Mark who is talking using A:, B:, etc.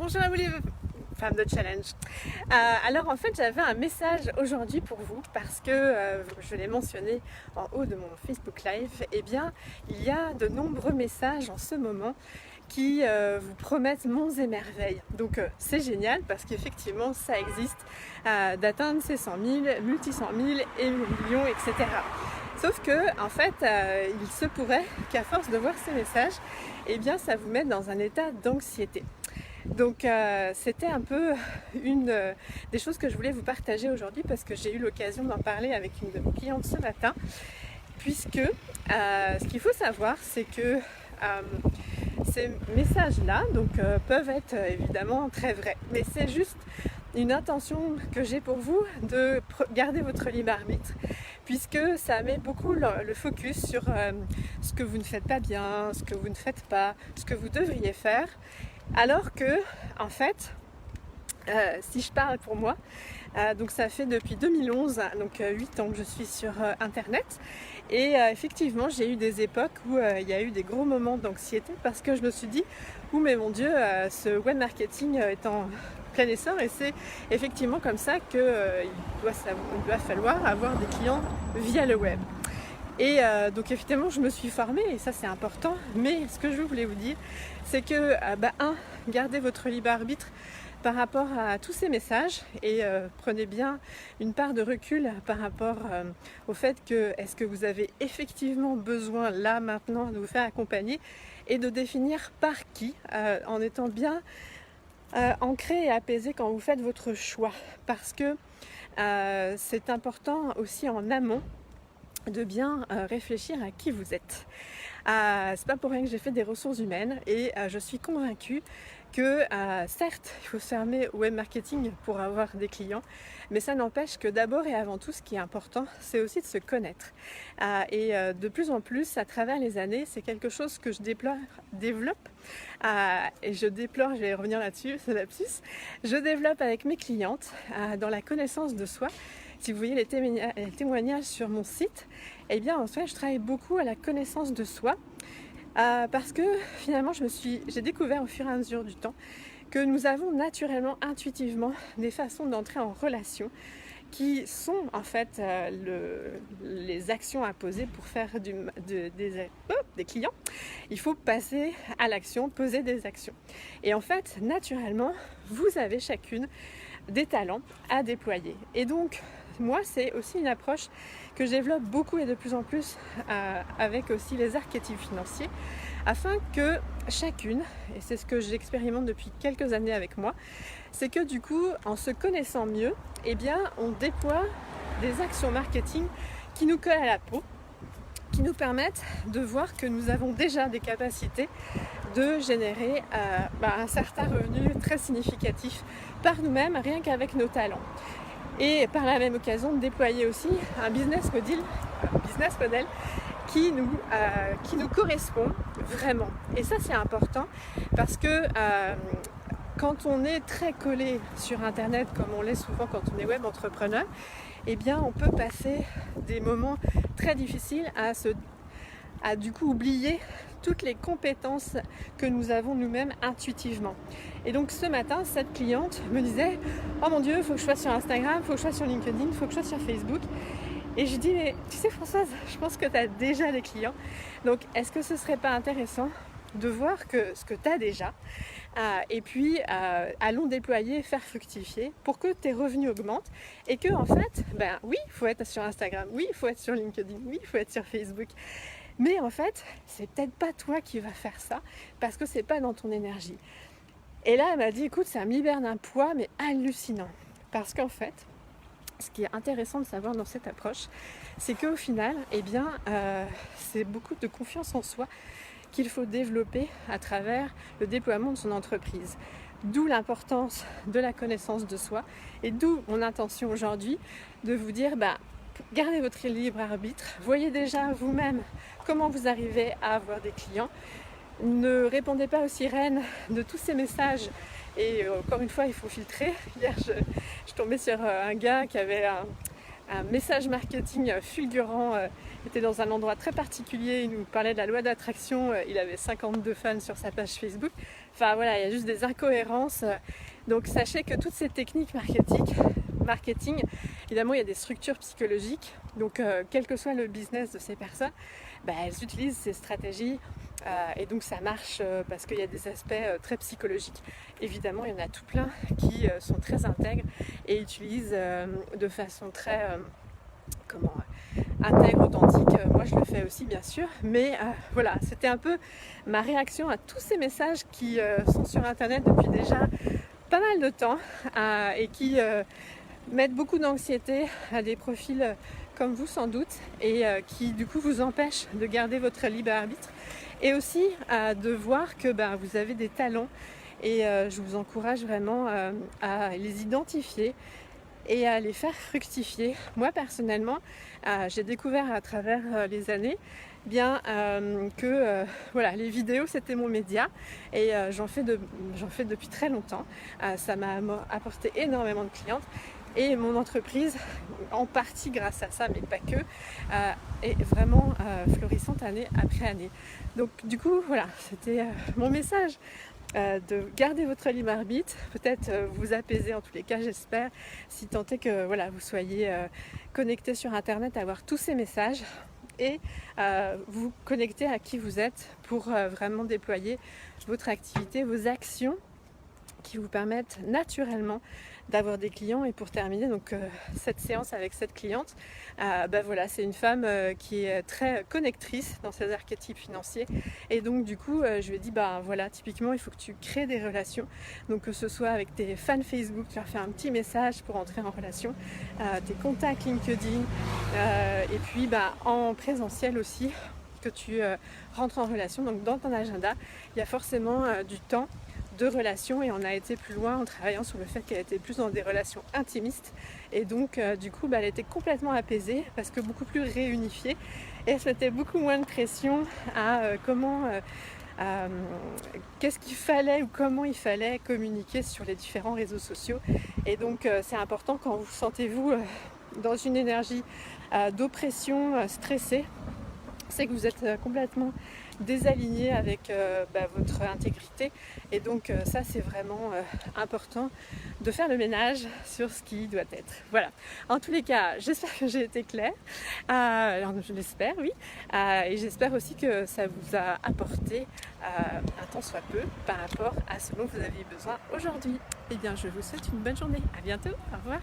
A: Bonjour à vous les femmes de challenge. Alors en fait j'avais un message aujourd'hui pour vous parce que je l'ai mentionné en haut de mon Facebook Live. Eh bien il y a de nombreux messages en ce moment qui vous promettent monts et merveilles. Donc c'est génial parce qu'effectivement ça existe d'atteindre ces 100 000, multi 100 000 et millions, etc. Sauf que en fait il se pourrait qu'à force de voir ces messages, eh bien ça vous mette dans un état d'anxiété. Donc c'était un peu une des choses que je voulais vous partager aujourd'hui parce que j'ai eu l'occasion d'en parler avec une de mes clientes ce matin, puisque ce qu'il faut savoir c'est que ces messages-là peuvent être évidemment très vrais, mais c'est juste une intention que j'ai pour vous de garder votre libre arbitre, puisque ça met beaucoup le focus sur ce que vous ne faites pas bien, ce que vous ne faites pas, ce que vous devriez faire. Alors que, en fait, si je parle pour moi, donc ça fait depuis 2011, donc 8 ans que je suis sur Internet. Et effectivement, j'ai eu des époques où il y a eu des gros moments d'anxiété parce que je me suis dit, mais mon Dieu, ce web marketing est en plein essor et c'est effectivement comme ça qu'il doit falloir avoir des clients via le web. Et donc évidemment je me suis formée et ça c'est important, mais ce que je voulais vous dire c'est que gardez votre libre arbitre par rapport à tous ces messages et prenez bien une part de recul par rapport au fait que est-ce que vous avez effectivement besoin là maintenant de vous faire accompagner et de définir par qui en étant bien ancré et apaisé quand vous faites votre choix, parce que c'est important aussi en amont de bien réfléchir à qui vous êtes. C'est pas pour rien que j'ai fait des ressources humaines et je suis convaincue que certes il faut se fermer au web marketing pour avoir des clients, mais ça n'empêche que d'abord et avant tout ce qui est important c'est aussi de se connaître et de plus en plus à travers les années c'est quelque chose que je développe et je vais revenir là-dessus, c'est lapsus, je développe avec mes clientes dans la connaissance de soi. Si vous voyez les témoignages sur mon site, eh bien en fait je travaille beaucoup à la connaissance de soi parce que finalement j'ai découvert au fur et à mesure du temps que nous avons naturellement, intuitivement des façons d'entrer en relation qui sont en fait les actions à poser pour faire des clients. Il faut passer à l'action, poser des actions. Et en fait, naturellement, vous avez chacune des talents à déployer. Et donc, moi, c'est aussi une approche que je développe beaucoup et de plus en plus avec aussi les archétypes financiers, afin que chacune, et c'est ce que j'expérimente depuis quelques années avec moi, c'est que du coup, en se connaissant mieux, eh bien, on déploie des actions marketing qui nous collent à la peau, qui nous permettent de voir que nous avons déjà des capacités de générer un certain revenu très significatif par nous-mêmes, rien qu'avec nos talents. Et par la même occasion de déployer aussi un business model qui nous correspond vraiment. Et ça c'est important parce que quand on est très collé sur Internet, comme on l'est souvent quand on est web entrepreneur, eh bien on peut passer des moments très difficiles à du coup oublier toutes les compétences que nous avons nous-mêmes intuitivement. Et donc ce matin, cette cliente me disait « Oh mon Dieu, il faut que je sois sur Instagram, il faut que je sois sur LinkedIn, il faut que je sois sur Facebook. » Et je dis « Mais tu sais Françoise, je pense que tu as déjà des clients. Donc est-ce que ce serait pas intéressant de voir que ce que tu as déjà et puis allons déployer, faire fructifier pour que tes revenus augmentent et que en fait, oui, il faut être sur Instagram, oui, il faut être sur LinkedIn, oui, il faut être sur Facebook. Mais en fait, c'est peut-être pas toi qui vas faire ça parce que c'est pas dans ton énergie. » Et là, elle m'a dit, écoute, ça me libère d'un poids, mais hallucinant. Parce qu'en fait, ce qui est intéressant de savoir dans cette approche, c'est qu'au final, c'est beaucoup de confiance en soi qu'il faut développer à travers le déploiement de son entreprise. D'où l'importance de la connaissance de soi et d'où mon intention aujourd'hui de vous dire, gardez votre libre arbitre, voyez déjà vous-même comment vous arrivez à avoir des clients. Ne répondez pas aux sirènes de tous ces messages et encore une fois il faut filtrer. Hier je tombais sur un gars qui avait un message marketing fulgurant, était dans un endroit très particulier, il nous parlait de la loi d'attraction, il avait 52 fans sur sa page Facebook. Enfin voilà, il y a juste des incohérences. Donc sachez que toutes ces techniques marketing, évidemment il y a des structures psychologiques. Donc quel que soit le business de ces personnes, elles utilisent ces stratégies et donc ça marche parce qu'il y a des aspects très psychologiques. Évidemment, il y en a tout plein qui sont très intègres et utilisent de façon très intègre, authentique. Moi je le fais aussi bien sûr, mais voilà, c'était un peu ma réaction à tous ces messages qui sont sur internet depuis déjà pas mal de temps et qui mettent beaucoup d'anxiété à des profils comme vous sans doute et qui du coup vous empêchent de garder votre libre arbitre et aussi de voir que vous avez des talents et je vous encourage vraiment à les identifier et à les faire fructifier. Moi personnellement, j'ai découvert à travers les années que les vidéos c'était mon média et j'en fais depuis très longtemps. Ça m'a apporté énormément de clientes et mon entreprise, en partie grâce à ça, mais pas que, est vraiment florissante année après année. Donc du coup voilà, c'était mon message. De garder votre libre arbitre, peut-être vous apaiser en tous les cas, j'espère, si tant est que vous soyez connecté sur internet, avoir tous ces messages et vous connecter à qui vous êtes pour vraiment déployer votre activité, vos actions qui vous permettent naturellement d'avoir des clients. Et pour terminer donc cette séance avec cette cliente, c'est une femme qui est très connectrice dans ses archétypes financiers et donc du coup je lui ai dit typiquement il faut que tu crées des relations, donc que ce soit avec tes fans Facebook, tu leur fais un petit message pour entrer en relation, tes contacts LinkedIn et puis en présentiel aussi que tu rentres en relation. Donc dans ton agenda il y a forcément du temps de relations et on a été plus loin en travaillant sur le fait qu'elle était plus dans des relations intimistes et donc du coup elle était complètement apaisée parce que beaucoup plus réunifiée et c'était beaucoup moins de pression à qu'est-ce qu'il fallait ou comment il fallait communiquer sur les différents réseaux sociaux. Et donc c'est important quand vous sentez-vous dans une énergie d'oppression, stressée, c'est que vous êtes complètement désaligné avec votre intégrité et donc ça c'est vraiment important de faire le ménage sur ce qui doit être. Voilà, en tous les cas j'espère que j'ai été claire, alors je l'espère, oui, et j'espère aussi que ça vous a apporté un tant soit peu par rapport à ce dont vous aviez besoin aujourd'hui. Et bien je vous souhaite une bonne journée, à bientôt, au revoir.